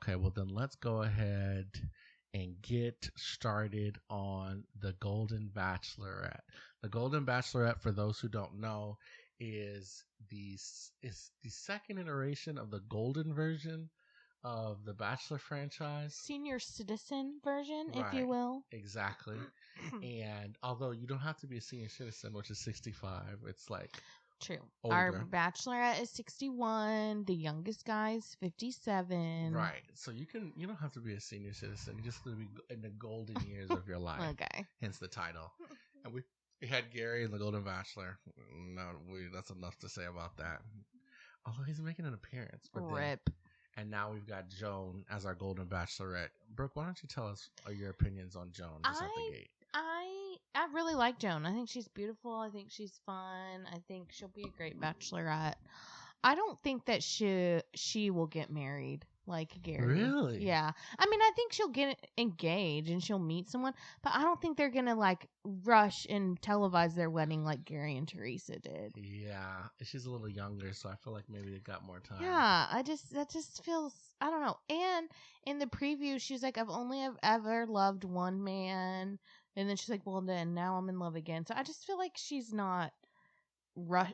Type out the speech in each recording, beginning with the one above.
Okay, well then let's go ahead and get started on the Golden Bachelorette. The Golden Bachelorette, for those who don't know, is the second iteration of the golden version of the Bachelor franchise. Senior citizen version, if you Right. will. Exactly. And although you don't have to be a senior citizen, which is 65, it's like True. older. Our bachelorette is 61. The youngest guy is 57. Right. So you don't have to be a senior citizen. You just have to be in the golden years of your life. Okay. Hence the title. And we had Gary in the Golden Bachelor. No, that's enough to say about that. Although he's making an appearance. But Rip. And now we've got Joan as our Golden Bachelorette. Brooke, why don't you tell us your opinions on Joan just at the gate? I really like Joan. I think she's beautiful. I think she's fun. I think she'll be a great bachelorette. I don't think that she will get married like Gary. Really? Yeah. I mean, I think she'll get engaged and she'll meet someone, but I don't think they're going to like rush and televise their wedding like Gary and Teresa did. Yeah. She's a little younger, so I feel like maybe they got more time. Yeah, that just feels, I don't know. And in the preview, she's like, I've only ever loved one man. And then she's like, well, then now I'm in love again. So I just feel like she's not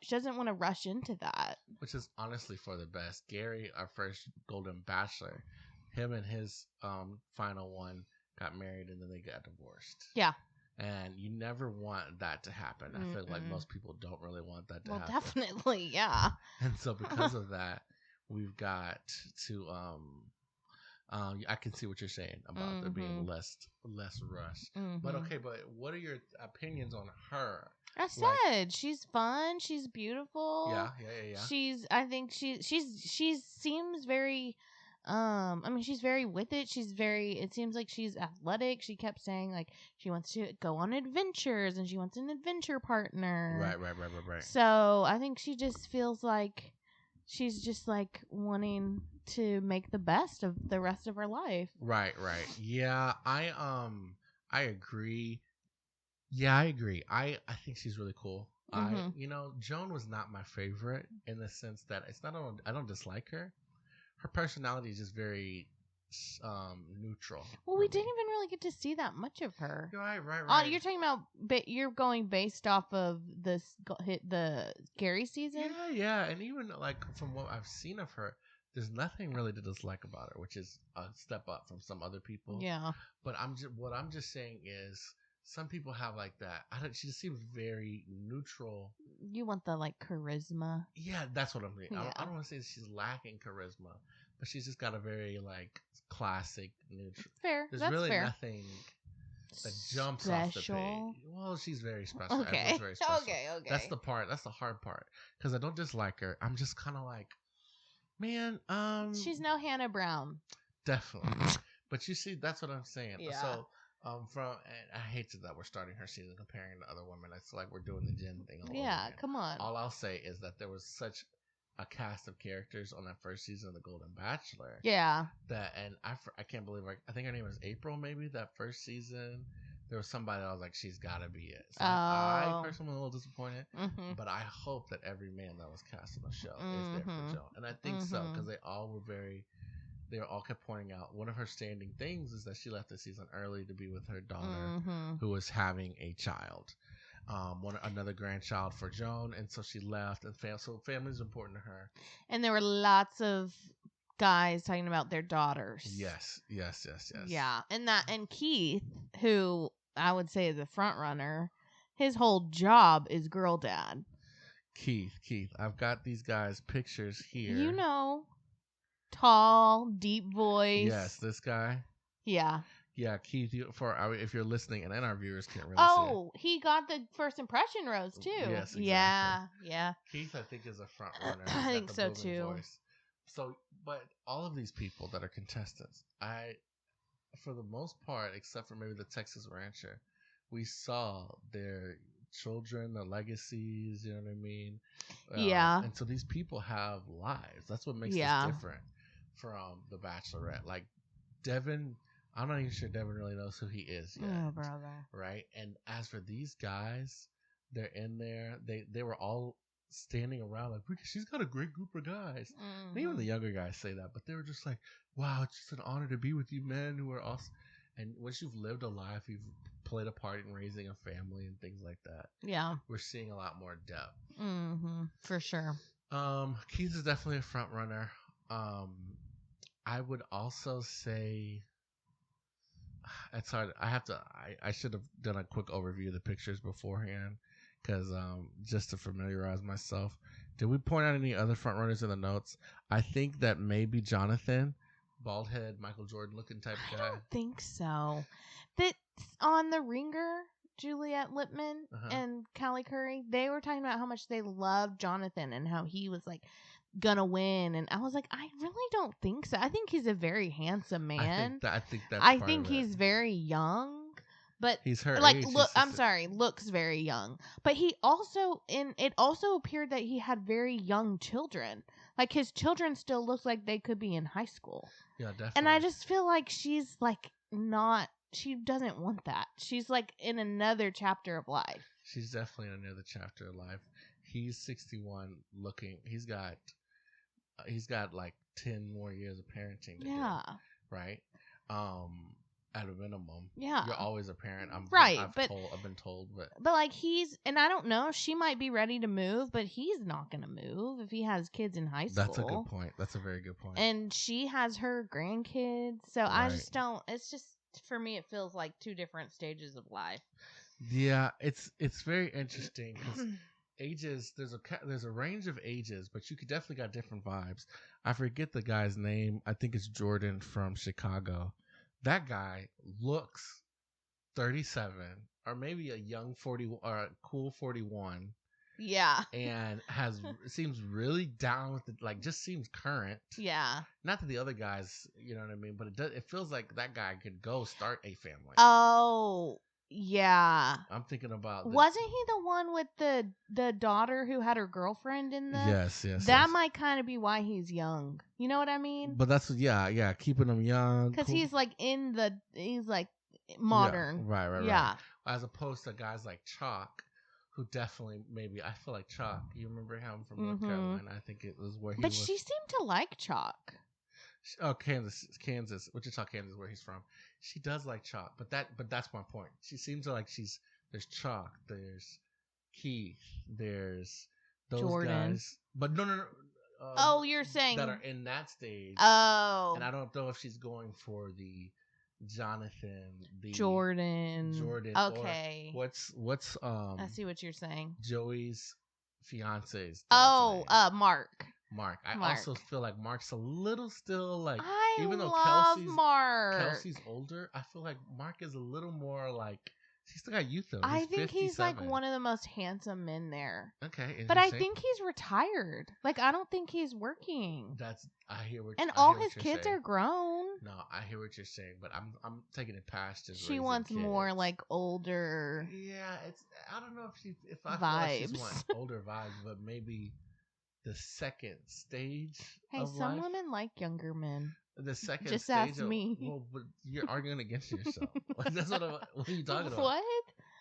she doesn't want to rush into that. Which is honestly for the best. Gary, our first Golden Bachelor, him and his final one got married and then they got divorced. Yeah. And you never want that to happen. I feel like most people don't really want that to happen. Well, definitely, yeah. And so because of that, we've got to I can see what you're saying about there being less rushed. But okay, but what are your opinions on her? I said she's fun, she's beautiful. Yeah. I think she seems very I mean, she's very with it. It seems like she's athletic. She kept saying like she wants to go on adventures and she wants an adventure partner. Right. So I think she just feels like she's just like wanting to make the best of the rest of her life. Right. Yeah, I agree. Yeah, I agree. I think she's really cool. Joan was not my favorite in the sense that I don't dislike her. Her personality is just very neutral. Well, we didn't even really get to see that much of her. Right. You're talking about you're going based off of the Gary season? Yeah, and even like from what I've seen of her, there's nothing really to dislike about her, which is a step up from some other people. Yeah. But what I'm just saying is some people have like that. She just seems very neutral. You want the like charisma. Yeah, that's what I'm thinking. Yeah. I don't want to say she's lacking charisma, but she's just got a very like classic neutral. Fair. There's That's really fair. nothing that jumps off the page. Well, she's very special. Okay. Everyone's very special. Okay. That's the part. That's the hard part. Because I don't dislike her. I'm just kind of like, man. She's no Hannah Brown. Definitely. But you see, that's what I'm saying. Yeah. So. And I hate that we're starting her season comparing to other women. It's like we're doing the Jen thing. Come on. All I'll say is that there was such a cast of characters on that first season of The Golden Bachelor. Yeah. I can't believe I think her name was April. Maybe that first season there was somebody that I was like, she's got to be it. So I personally am a little disappointed, but I hope that every man that was cast on the show is there for Joan, and I think so because they all kept pointing out one of her standing things is that she left the season early to be with her daughter who was having a child, another grandchild for Joan, and so she left. And so family is important to her. And there were lots of guys talking about their daughters. Yes. Yeah, and Keith, who I would say is a front runner, his whole job is girl dad. Keith, I've got these guys' pictures here. You know. Tall, deep voice. Yes, this guy. Yeah, Keith. If you're listening, and then our viewers can't really see. He got the first impression rose too. Yes, exactly. Yeah. Keith, I think, is a front runner. I think so too. Voice. So, but all of these people that are contestants, for the most part, except for maybe the Texas Rancher, we saw their children, their legacies. You know what I mean? Yeah. And so these people have lives. That's what makes this different from The Bachelorette. Like Devin, I'm not even sure Devin really knows who he is yet. Oh, brother. Right? And as for these guys, they're in there. They were all standing around like, she's got a great group of guys. And even the younger guys say that, but they were just like, wow, it's just an honor to be with you men who are awesome. And once you've lived a life, you've played a part in raising a family and things like that. Yeah. We're seeing a lot more depth. For sure. Keith is definitely a front runner. I would also say it's hard. I should have done a quick overview of the pictures beforehand, because just to familiarize myself. Did we point out any other front runners in the notes? I think that maybe Jonathan, bald head, Michael Jordan looking type guy. I don't think so. That on The Ringer, Juliette Lippman and Callie Curry, they were talking about how much they loved Jonathan and how he was like gonna win, and I was like, I really don't think so. I think he's a very handsome man. I think he's very young, but he's her like age. Looks very young. But he also it also appeared that he had very young children. Like his children still look like they could be in high school. Yeah, definitely. And I just feel like she's like not. She doesn't want that. She's like in another chapter of life. She's definitely in another chapter of life. He's 61, looking. He's got like 10 more years of parenting to do, right? At a minimum. Yeah. You're always a parent. I've been told, but like and I don't know, she might be ready to move, but he's not going to move if he has kids in high school. That's a good point. That's a very good point. And she has her grandkids, so I just don't, it's just, for me, it feels like two different stages of life. Yeah, it's very interesting because ages, there's a range of ages, but you could definitely got different vibes. I forget the guy's name. I think it's Jordan from Chicago. That guy looks 37 or maybe a young 40 or a cool 41. Yeah. And seems really down with it, like just seems current. Yeah. Not that the other guys, you know what I mean, but it feels like that guy could go start a family. Oh, yeah. I'm thinking about wasn't he the one with the daughter who had her girlfriend in the Yes. That might kind of be why he's young. You know what I mean? But that's keeping him young. Because he's like he's like modern. Yeah, right. Yeah. As opposed to guys like Chalk, who definitely maybe, I feel like Chalk. You remember him from North Carolina? I think it was where he was. But she seemed to like Chalk. Oh, Kansas, Wichita, Kansas, where he's from. She does like Chalk, but that's my point. She seems to like there's Chalk, there's Keith, there's those Jordan. guys. But no. You're saying that are in that stage. Oh. And I don't know if she's going for the Jonathan, the Jordan. Okay. Or what's I see what you're saying. Joey's fiance's. Mark. I also feel like Mark's a little still like, even though Kelsey's older, I feel like Mark is a little more like, he's still got youth though. I think he's like one of the most handsome men there. Okay. But I think he's retired. Like, I don't think he's working. I hear what. And all his kids are grown. No, I hear what you're saying, but I'm taking it past just. She wants kids. More like older. Yeah, I don't know if I vibes. Feel like she's want older vibes, but maybe the second stage. Hey, some women like younger men. The second just stage ask me. Well, but you're arguing against yourself. Like, that's what are you talking about? What?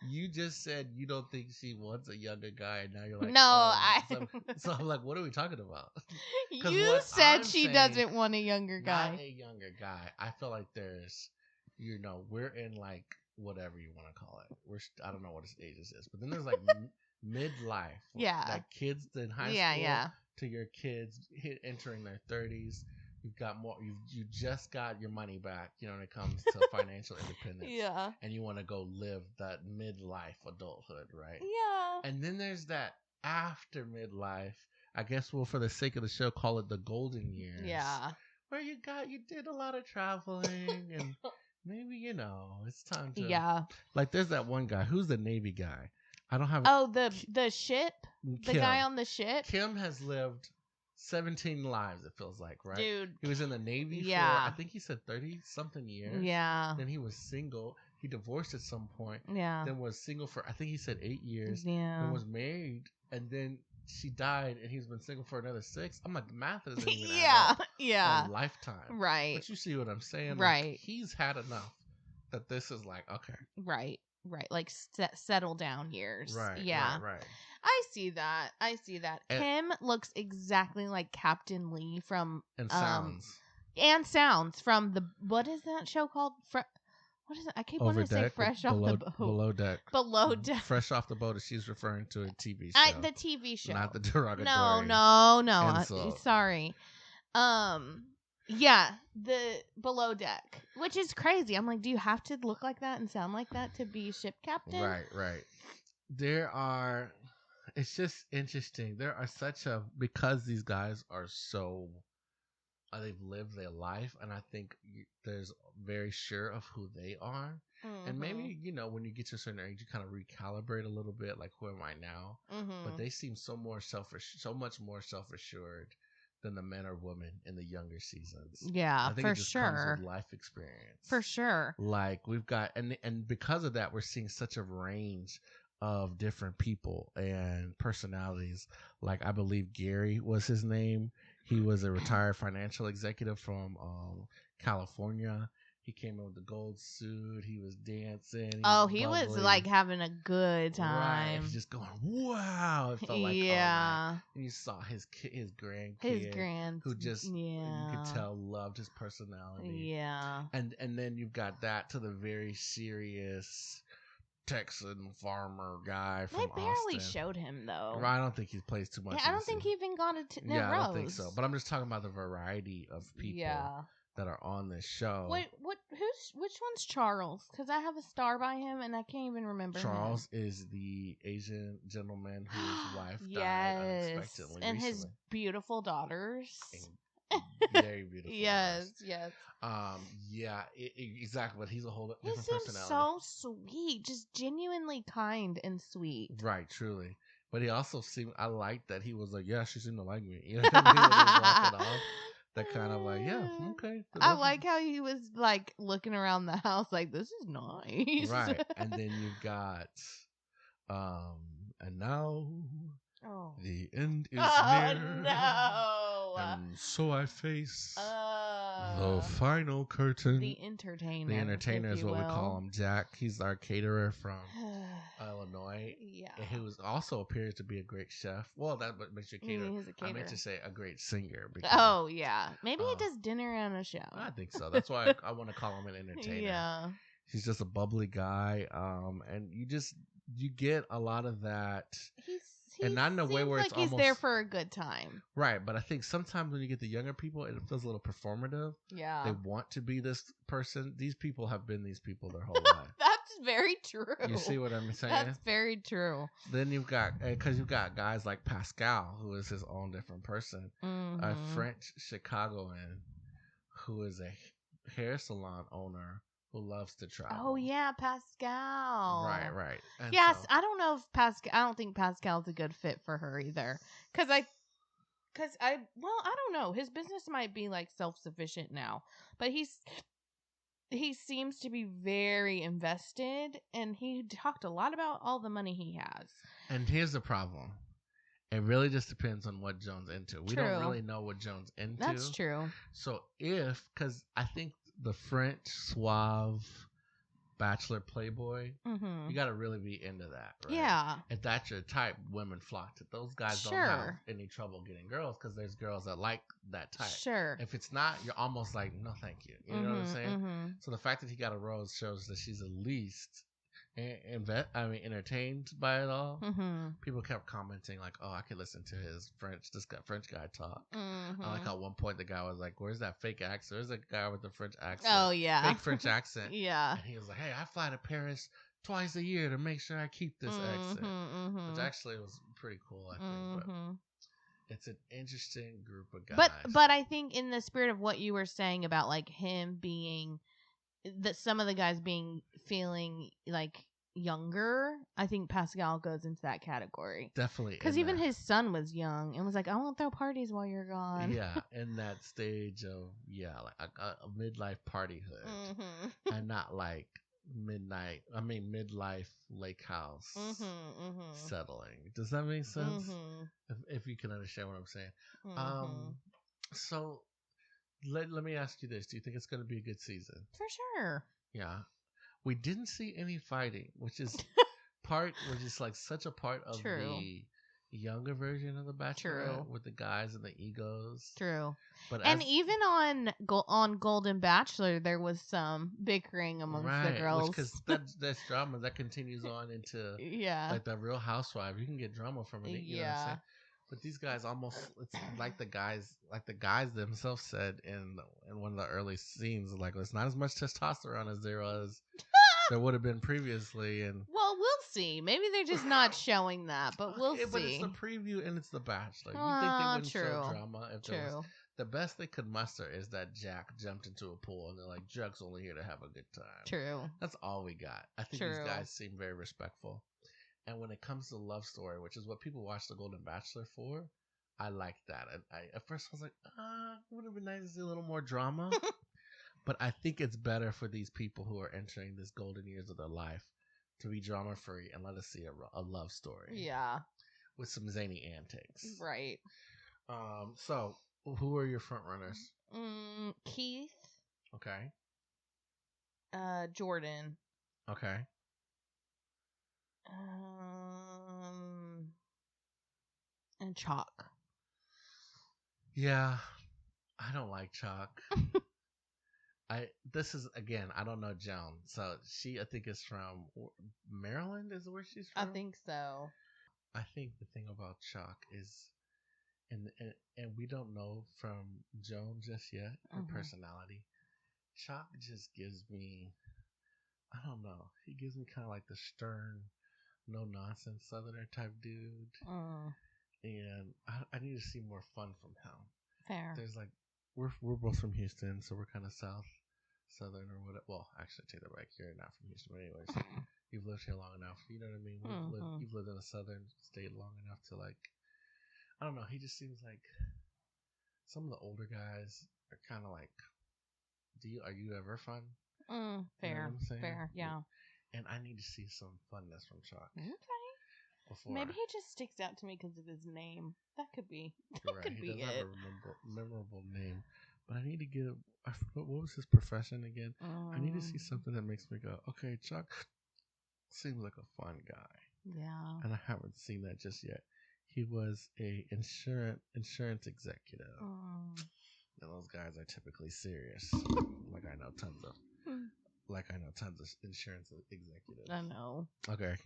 You just said you don't think she wants a younger guy, and now you're like, no, So I'm like, what are we talking about? You said she doesn't want a younger guy. Not a younger guy. I feel like there's, we're in like whatever you want to call it. I don't know what age this is, but then there's like midlife. Yeah. Like kids in high school to your kids entering their 30s. You've got more. You just got your money back. When it comes to financial independence. Yeah. And you want to go live that midlife adulthood, right? Yeah. And then there's that after midlife. I guess we'll, for the sake of the show, call it the golden years. Yeah. Where you did a lot of traveling and maybe it's time to. Yeah. Like there's that one guy. Who's the Navy guy? I don't have. Oh, the ship. Kim. The guy on the ship. Kim has lived 17 lives, it feels like, right? Dude. He was in the Navy for, I think he said 30-something years. Yeah. Then he was single. He divorced at some point. Yeah. Then was single for, I think he said 8 years. Yeah. Then was married. And then she died and he's been single for another 6. I'm like, the math isn't even Yeah. a lifetime. Right. But you see what I'm saying? Right. Like, he's had enough that this is like, okay. Right. Like settle down years. Right. Yeah. Right. I see that. Kim looks exactly like Captain Lee from and sounds from the what is that show called? What is it? I keep wanting to say Fresh Off the Boat. Below Deck. Below Deck. Fresh Off the Boat. She's referring to a TV show. The TV show, not the derogatory. No. Sorry. Yeah, the Below Deck, which is crazy. I'm like, do you have to look like that and sound like that to be ship captain? Right. It's just interesting. There are because these guys are so, they've lived their life, and I think there's very sure of who they are. Mm-hmm. And maybe, when you get to a certain age, you kind of recalibrate a little bit, like, who am I now? Mm-hmm. But they seem so much more self-assured than the men or women in the younger seasons. Yeah, I think it just comes with life experience. For sure. Like, we've got, and because of that, we're seeing such a range of different people and personalities. Like, I believe Gary was his name. He was a retired financial executive from California. He came in with the gold suit. He was dancing. He was like having a good time. Right. He's just going, wow. It felt like all that. And you saw his grandkid. Who just, you could tell, loved his personality. Yeah. And then you've got that to the very serious Texan farmer guy from Austin. They barely showed him, though. Right, I don't think he plays too much. Yeah, I don't think he even got a Rose. I don't think so. But I'm just talking about the variety of people that are on this show. Wait, which one's Charles? Because I have a star by him, and I can't even remember Charles is the Asian gentleman whose wife died unexpectedly and recently. His beautiful daughters. Very beautiful. Yes. Exactly. But he's a whole different personality. He seems so sweet, just genuinely kind and sweet. Right, truly. But he also seemed. I liked that he was like, yeah, she seemed to like me. You know what I mean? When he was walking off, that kind of like, yeah, okay. I like how he was like looking around the house, like, this is nice. Right, and then you've got, and now. Oh. The end is near. No. And so I face the final curtain. The entertainer. The entertainer is what we call him. Jack. He's our caterer from Illinois. Yeah. Who also appears to be a great chef. Well, that makes you a caterer. He's a caterer. I meant to say a great singer. Because, maybe he does dinner on a show. I think so. That's why I want to call him an entertainer. Yeah. He's just a bubbly guy. And you get a lot of that. And not in a way where like it's he's there for a good time. Right, but I think sometimes when you get the younger people, it feels a little performative. Yeah. They want to be this person. These people have been these people their whole life. That's very true. You see what I'm saying? That's very true. Then you've got guys like Pascal, who is his own different person. Mm-hmm. A French Chicagoan who is a hair salon owner who loves to travel. Oh yeah, Pascal. Right. And yes, I don't know if Pascal. I don't think Pascal's a good fit for her either. Because I don't know. His business might be like self-sufficient now, but he seems to be very invested, and he talked a lot about all the money he has. And here's the problem. It really just depends on what Joan's into. We don't really know what Joan's into. That's true. So because I think the French suave bachelor playboy, you got to really be into that, right? Yeah. If that's your type, women flock to those guys. Don't have any trouble getting girls because there's girls that like that type. Sure. If it's not, you're almost like, no, thank you. You know what I'm saying? So the fact that he got a rose shows that she's at least entertained by it all. People kept commenting like, "Oh, I could listen to this French guy talk." I like how at one point the guy was like, "Where's that fake accent? Where's that guy with the French accent?" Oh yeah, fake French accent. Yeah, and he was like, "Hey, I fly to Paris twice a year to make sure I keep this accent," which actually was pretty cool. I think, but it's an interesting group of guys. But I think in the spirit of what you were saying about like him being that some of the guys feeling like younger, I think Pascal goes into that category. Definitely. Because even his son was young and was like, I won't throw parties while you're gone. Yeah, in that stage of, like a midlife partyhood. And not like midlife lake house settling. Does that make sense? If you can understand what I'm saying. So let me ask you this. Do you think it's going to be a good season? For sure. Yeah. We didn't see any fighting, which is like such a part of the younger version of the Bachelorette with the guys and the egos. True. But even on Golden Bachelor, there was some bickering amongst the girls. Because that's drama that continues on into like the Real Housewives. You can get drama from it. You know what I'm saying? But these guys it's like the guys themselves said in one of the early scenes, like it's not as much testosterone as there would have been previously. And well, we'll see. Maybe they're just not showing that, but we'll see. But it's the preview and it's the Bachelor. You think they wouldn't show drama if there was? The best they could muster is that Jack jumped into a pool and they're like, Jack's only here to have a good time. True. That's all we got. I think these guys seem very respectful. And when it comes to love story, which is what people watch the Golden Bachelor for, I like that. At first I was like, it would have been nice to see a little more drama. But I think it's better for these people who are entering this golden years of their life to be drama free and let us see a love story. Yeah. With some zany antics. Right. So who are your front runners? Keith. Okay. Jordan. Okay. And Chalk. Yeah, I don't like Chalk. This is again, I don't know Joan. So I think is from Maryland. Is where she's from? I think so. I think the thing about Chalk is, and we don't know from Joan just yet her personality. Chalk just gives me, I don't know. He gives me kind of like the stern, no nonsense Southerner type dude. And I need to see more fun from him. Fair. There's like we're both from Houston, so we're kind of Southern or whatever. Well, actually, take that back. You're not from Houston, but anyways, you've lived here long enough. You know what I mean? You've lived in a Southern state long enough to like. I don't know. He just seems like some of the older guys are kind of like. Are you ever fun? Fair. You know what I'm saying? Fair. Yeah. And I need to see some funness from Chalk. Okay. Maybe he just sticks out to me because of his name. That could be. That could be it. He doesn't have a memorable name, but I need to get. I forgot what was his profession again. I need to see something that makes me go, okay, Chuck seems like a fun guy. Yeah. And I haven't seen that just yet. He was a insurance executive. And those guys are typically serious. Like I know tons of insurance executives. I know. Okay.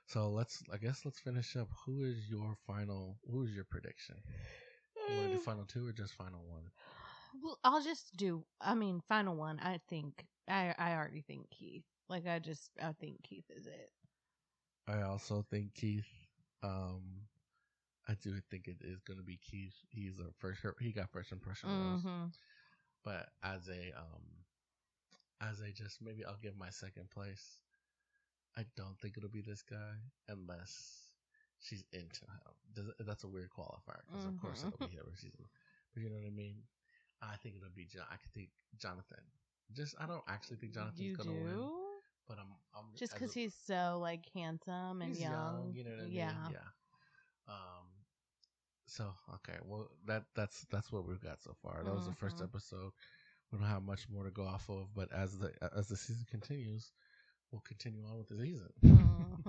So let's finish up. Who is your prediction? You want to do final two or just final one? Well, I'll just do, final one. I think, I already think Keith. Like, I think Keith is it. I also think Keith. I do think it is going to be Keith. He got first impression rose. But as a just, maybe I'll give my second place. I don't think it'll be this guy unless she's into him. That's a weird qualifier because of course it'll be whoever she's in. But you know what I mean? I think it'll be I could think Jonathan. I don't actually think Jonathan's gonna win. But I'm just because he's so like handsome and young. You know what I mean? Yeah. So okay, well that's what we've got so far. That was the first episode. We don't have much more to go off of, but as the season continues, we'll continue on with the season.